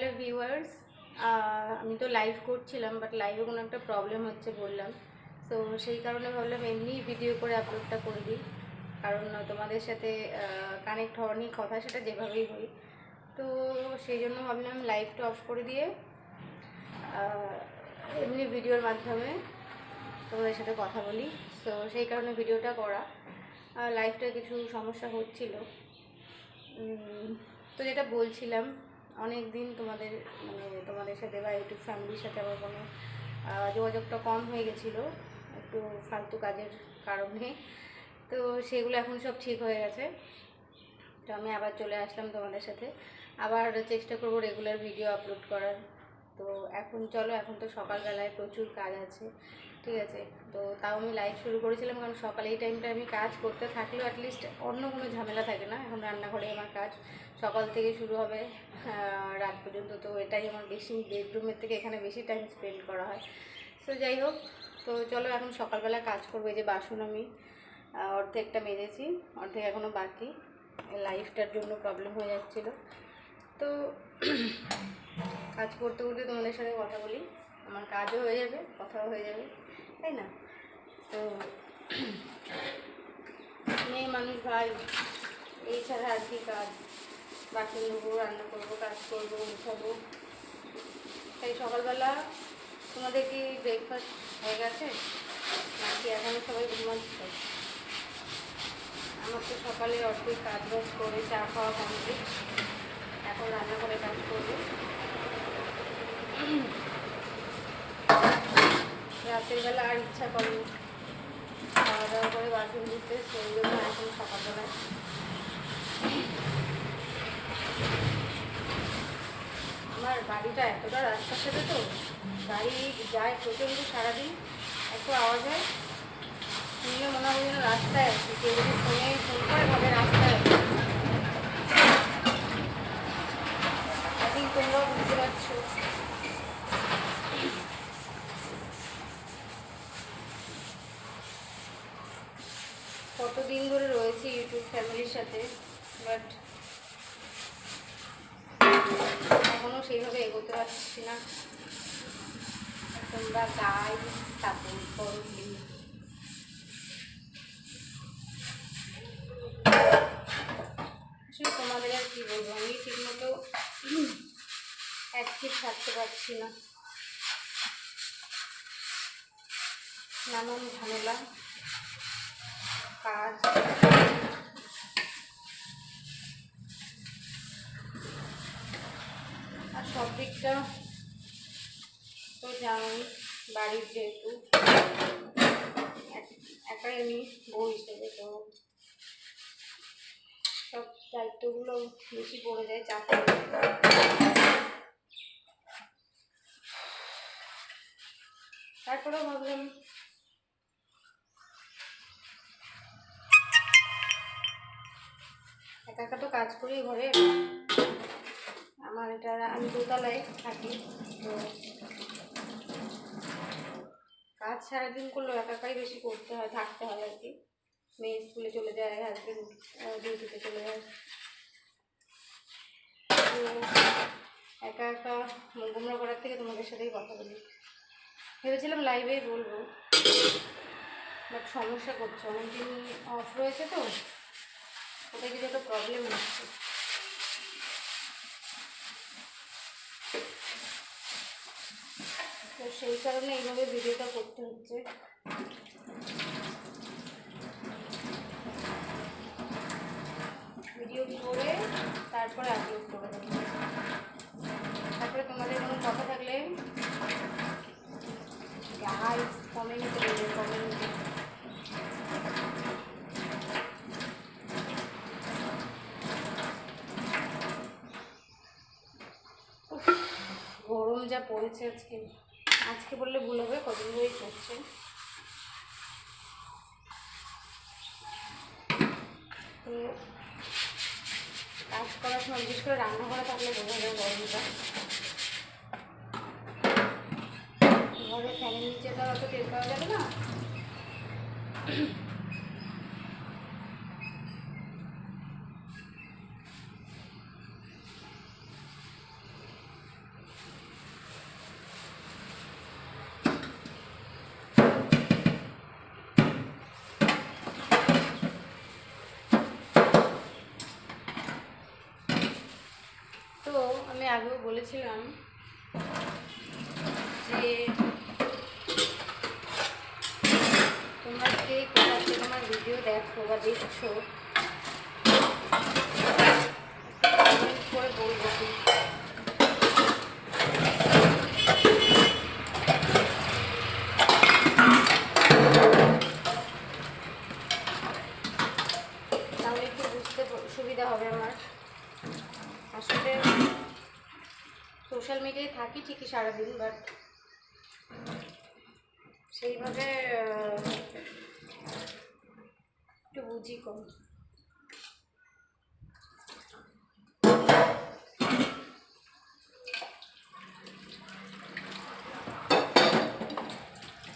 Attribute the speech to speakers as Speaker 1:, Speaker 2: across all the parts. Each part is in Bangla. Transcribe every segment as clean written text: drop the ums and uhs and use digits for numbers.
Speaker 1: হ্যালো ভিউয়ার্স, আমি তো লাইভ করছিলাম, বাট লাইভে কোনো একটা প্রবলেম হচ্ছে বললাম। তো সেই কারণে ভাবলাম এমনি ভিডিও করে আপলোডটা করে দিই, কারণ তোমাদের সাথে কানেক্ট হওয়া নিয়ে কথা, সেটা যেভাবেই হই। তো সেই জন্য ভাবলাম লাইভটা অফ করে দিয়ে এমনি ভিডিওর মাধ্যমে তোমাদের সাথে কথা বলি। তো সেই কারণে ভিডিওটা করা। লাইভটা কিছু সমস্যা হচ্ছিল। তো যেটা বলছিলাম, অনেক দিন তোমাদের সাথে বা ইউটিউব ফ্যামিলির সাথে আমার কোনো যোগাযোগটা কম হয়ে গেছিলো একটু ফালতু কাজের কারণে। তো সেগুলো এখন সব ঠিক হয়ে গেছে। তো আমি আবার চলে আসলাম তোমাদের সাথে, আবার চেষ্টা করব রেগুলার ভিডিও আপলোড করার। তো এখন চলো, এখন তো সকালবেলায় প্রচুর কাজ আছে, ঠিক আছে। তো তাও আমি লাইভ শুরু করেছিলাম, কারণ সকালে এই টাইমটা আমি কাজ করতে থাকলেও অ্যাটলিস্ট অন্য কোনো ঝামেলা থাকে না। এখন রান্নাঘরে আমার কাজ সকাল থেকে শুরু হবে রাত পর্যন্ত। তো এটাই আমার বেশি, বেডরুমের থেকে এখানে বেশি টাইম স্পেন্ড করা হয়। তো যাই হোক, তো চলো এখন সকালবেলা কাজ করবো। এই যে বাসন আমি অর্ধেকটা মেজেছি, অর্ধেক এখনও বাকি। লাইফটার জন্য প্রবলেম হয়ে যাচ্ছিলো। তো কাজ করতে করতে তোমাদের সাথে কথা বলি, আমার কাজও হয়ে যাবে, কথাও হয়ে যাবে, তাই না? তো মেয়ে মানুষ ভাই, এই ছাড়া আর কি কাজ? বাসন ধোবো, রান্না করবো, কাজ করবো, উঠাবো। তাই সকালবেলা তোমাদের কি ব্রেকফাস্ট হয়ে গেছে নাকি এখনও সবাই ঘুমাচ্ছে? আমার তো সকালে অর্ধেক কাজ বাজ করে চা খাওয়া কমপ্লিট, এখন রান্না করে কাজ করবো। রাতের বেলা আর ইচ্ছা করে খাওয়া দাওয়া করে বাসন দিতে, সেই জন্য এখন সকালবেলায় আমার বাড়িটা এতটা রাস্তার সাথে, তো গাড়ি যায় প্রচণ্ড সারাদিন, এত আওয়াজ হয়, শুনলে মনে হয় যেন রাস্তায় আছি। কেউ যদি ফোন করে ভাবে রাস্তায় আছি। আই তোমরাও বুঝতে পারছো। কতদিন ধরে রয়েছি ইউটিউব ফ্যামিলির সাথে, বাট এখনও সেইভাবে এগোতে পারছি না। তোমরা গাই সাপোর্ট করো প্লিজ। আসলে তোমাদের আর কী বলবো, আমি ঠিকমতো অ্যাক্টিভ থাকতে পারছি না, নানান ঝামেলা, কাজ, আর সব দিকটা তো জানোই, বাড়ির যেহেতু একাই আমি বউ হিসেবে, তো সব দায়িত্বগুলো বেশি পড়ে যায়, চাপ পড়ে যায়। তারপরেও ভাবলাম একা একা তো কাজ করি ঘরে। আমার এটা, আমি দোতলায় থাকি, তো কাজ সারাদিন করলেও একা একাই বেশি করতে হয়, থাকতে হয় আর কি। মেয়ে স্কুলে চলে যায়, হাজবেন্ড ডিউটিতে চলে যায়, একা একা গোমরা করার থেকে তোমাদের সাথেই কথা বলি। ভেবেছিলাম লাইভেই বলবো, বাট সমস্যা করছে, অনেকদিন অফ রয়েছে, তো ওটাই কিছু একটা প্রবলেম হচ্ছে। তো সেই কারণে এইভাবে ভিডিওটা করতে হচ্ছে। ভিডিও করে তারপরে আপলোড করে দেবো। তারপরে তোমাদের কোনো কথা থাকলে গাইস কমেন্টে দেবে, কমেন্টে। গরম যা পড়েছে আজকে, আজকে বললে ভুল হবে, কদিন ধরেই পড়ছে। তো কাজ করার সময়, বিশেষ করে রান্না করা থাকলে বোঝা যায় গরমটা। ঘরে ফ্যানের নিচে তো অত টের পাওয়া যাবে না। আমি আগেও বলেছিলাম যে তোমরা কে কোথা থেকে আমার ভিডিও দেখো বা দেখছো কমেন্ট করে বলবো। তাহলে একটু বুঝতে সুবিধা হবে আমার। আসলে সোশ্যাল মিডিয়ায় থাকি ঠিকই সারাদিন, বাট সেইভাবে একটু বুঝি কম।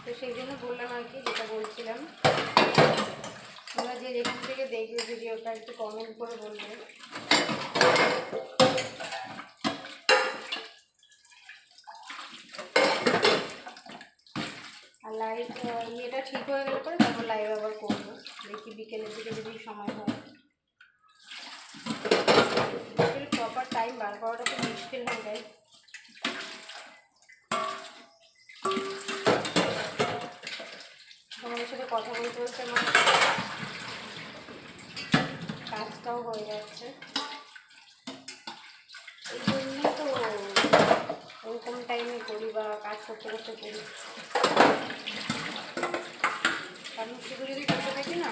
Speaker 1: তো সেই জন্য বললাম আর কি, যেটা বলছিলাম, তোমরা যে যেখান থেকে দেখবে ভিডিওটা একটু কমেন্ট করে বলবে। আর লাইভ ইয়েটা ঠিক হয়ে গেলে পরে তারপর লাইভ আবার করবো, দেখি বিকেলের দিকে যদি সময় হয়। প্রপার টাইম বার করাটা তো মুশকিল হয়ে যায়। তোমাদের সাথে কথা বলতে বলতে আমার কাজটাও হয়ে যাচ্ছে, এই জন্যই তো ওরকম টাইমে করি বা কাজ করতে করতে করি। কারণ শুধু যদি করতে থাকি না,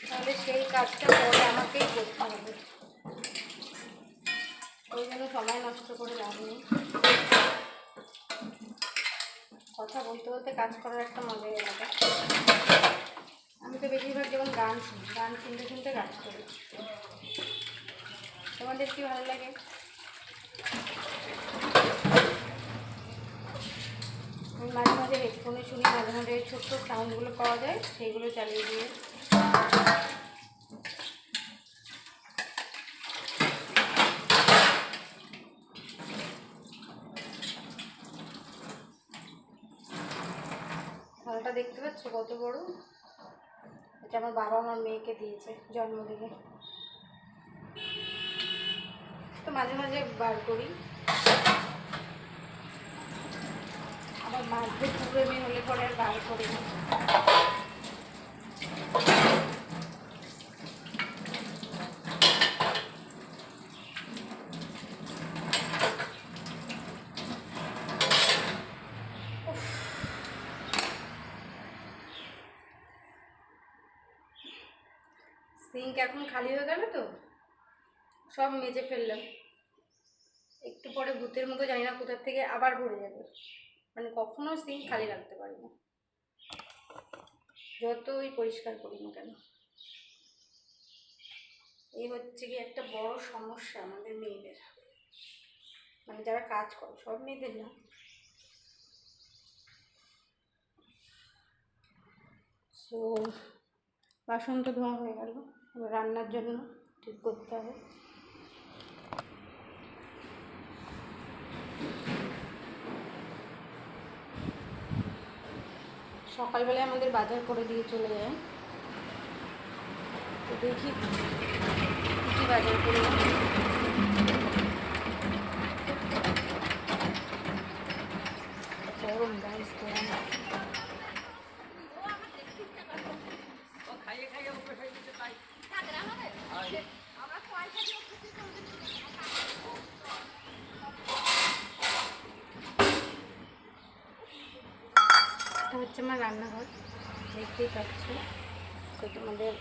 Speaker 1: তাহলে সেই কাজটা পরে আমাকেই করতে হবে, ওই জন্য সময় নষ্ট করে লাভ নেই। কথা বলতে বলতে কাজ করার একটা মজাই আলাদা। আমি তো বেশিরভাগ যখন গান শুনি, গান শুনতে শুনতে কাজ করি। তোমাদের কি ভালো লাগে? আমি মাঝে মাঝে হেডফোনে শুনি, মাঝে মাঝে ছোট্ট সাউন্ডগুলো পাওয়া যায় সেইগুলো চালিয়ে দিয়ে। থালাটা দেখতে পাচ্ছ কত বড়? এটা আমার বাবা আমার মেয়েকে দিয়েছে জন্মদিনে, তো মাঝে মাঝে বার করি। আবার মাঝে পুকুরে মেয়ে হলে পরে আর বার করি না। সিঙ্ক এখন খালি হয়ে গেল, তো সব মেজে ফেললাম। একটু পরে ভূতের মতো জানি না কোথার থেকে আবার ভরে যাবে, মানে কখনো সিঙ্ক খালি রাখতে পারি না, যতই পরিষ্কার করি না কেন। এই হচ্ছে কি একটা বড় সমস্যা আমাদের মেয়েদের, মানে যারা কাজ করে, সব মেয়েদের না। সো বাসন তো ধোয়া হয়ে গেল, রান্নার জন্য ঠিক করতে হবে। সকালবেলায় আমাদের বাজার করে দিয়ে চলে যায়, তো দেখি কী বাজার করে। গরম গাইস, গরম। এটা হচ্ছে আমার রান্নাঘর, দেখতেই পাচ্ছ। তো তোমাদের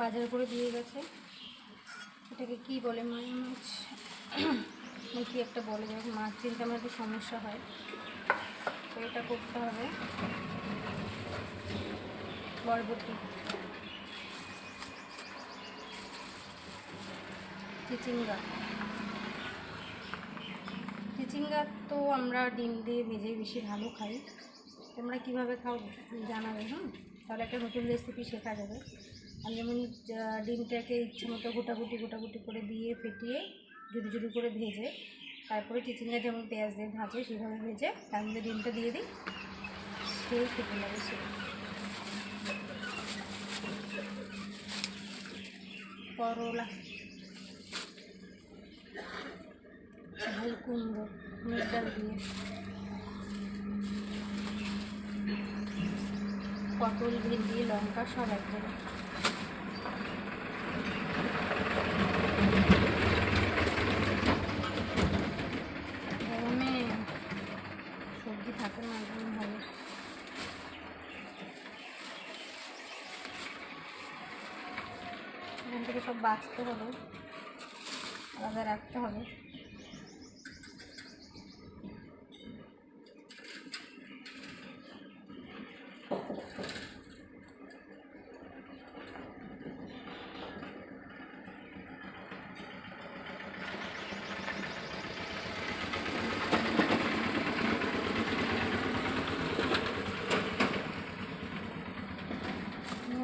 Speaker 1: বাজার করে দিয়ে গেছে, এটাকে কি বলে, মাছ কি একটা বলে, যখন মাছ চিনতে আমার একটু সমস্যা হয়, তো এটা করতে হবে। বরবটি, চিচিঙ্গা। চিচিঙ্গা তো আমরা ডিম দিয়ে ভেজে বেশি ভালো খাই, তোমরা কীভাবে খাও জানাবে, হ্যাঁ, তাহলে একটা নতুন রেসিপি শেখা যাবে। আমি যেমন ডিমটাকে ইচ্ছে মতো গোটাগুটি করে দিয়ে ফেটিয়ে জুড়ি জুড়ি করে ভেজে তারপরে চিচিঙ্গা যেমন পেঁয়াজ দিয়ে ভাজে সেভাবে ভেজে তার মধ্যে ডিমটা দিয়ে দিই, সেই খেতে লাগে সে। করলা, ঝাল কুমড়ো, মুগ ডাল দিয়ে, পটল, ভেন্ডি, লঙ্কা সব এক জায়গায়। গরমে সবজি থাকে না একদম ভালো। এখান থেকে সব বাঁচতে হবে, আলাদা রাখতে হবে।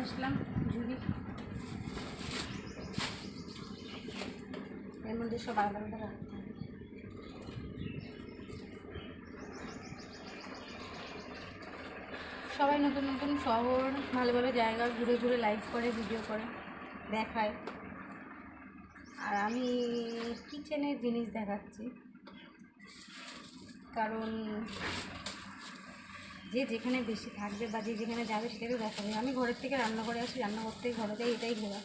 Speaker 1: আসলাম ঝুড়ি, এর মধ্যে সব আলাদা আলাদা রাখতে হবে। সবাই নতুন নতুন শহর, ভালো ভালো জায়গা ঘুরে ঘুরে লাইভ করে, ভিডিও করে, দেখায়, আর আমি কিচেনের জিনিস দেখাচ্ছি। কারণ যে যেখানে বেশি থাকবে বা যে যেখানে যাবে সেটাকে দেখাবে। আমি ঘরের থেকে রান্না করে আসি, রান্না করতে ঘরে যাই, এটাই ঘোরা।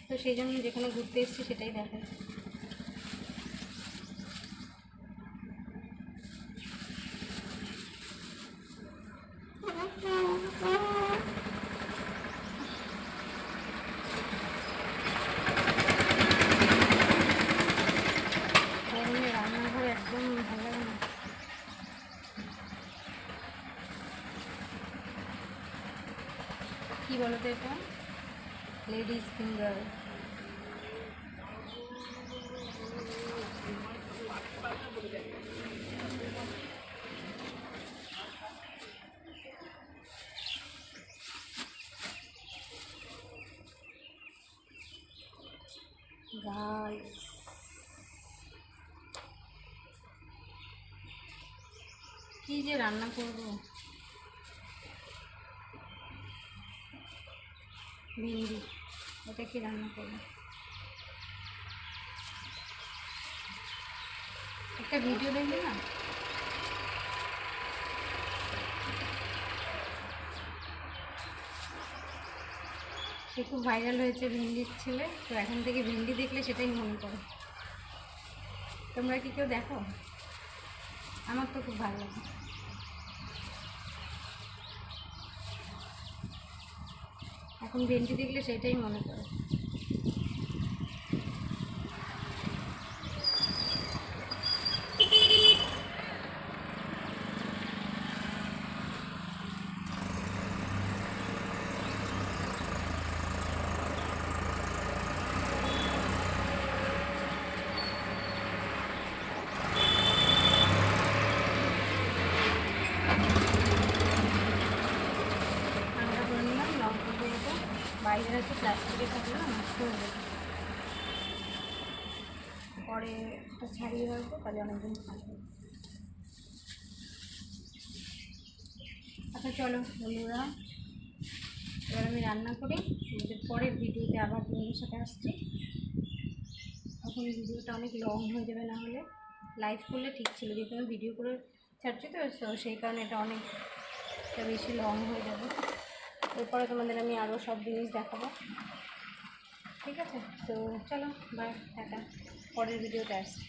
Speaker 1: তো সেই জন্য যেখানে ঘুরতে এসেছি সেটাই দেখাই। গরমে রান্নাঘরে একদম ভালো লাগে না। কী বলো তো এটা? Ladies finger. গাইস, কি যে রান্না করবো। ভেন্ডি, এটা কি রান্না করবো? একটা ভিডিও দেখলি না, সে খুব ভাইরাল হয়েছে ভেন্ডির ছেলে। তো এখন থেকে ভেন্ডি দেখলে সেটাই মনে পড়ে। তোমরা কি কেউ দেখো? আমার তো খুব ভালো লাগে। এখন ভেন্ডি দেখলে সেটাই মনে পড়ে। বাইরে হচ্ছে প্লাস্টিকের থাকলে না নষ্ট হয়ে যাবে, পরে এটা ছাড়িয়ে রাখবো, তাহলে অনেকদিন থাকবে। আচ্ছা চলো বন্ধুরা, এবার আমি রান্না করি, আমাদের পরের ভিডিওতে আবার তোমাদের সাথে আসছি। এখন ভিডিওটা অনেক লং হয়ে যাবে, না হলে লাইভ করলে ঠিক ছিল, যেহেতু আমি ভিডিও করে ছাড়ছি তো সেই কারণে এটা অনেকটা বেশি লং হয়ে যাবে। এরপরে তোমাদের আমি আরও সব জিনিস দেখাবো, ঠিক আছে? তো চলো বাই, টাটা, পরের ভিডিওতে আসছি।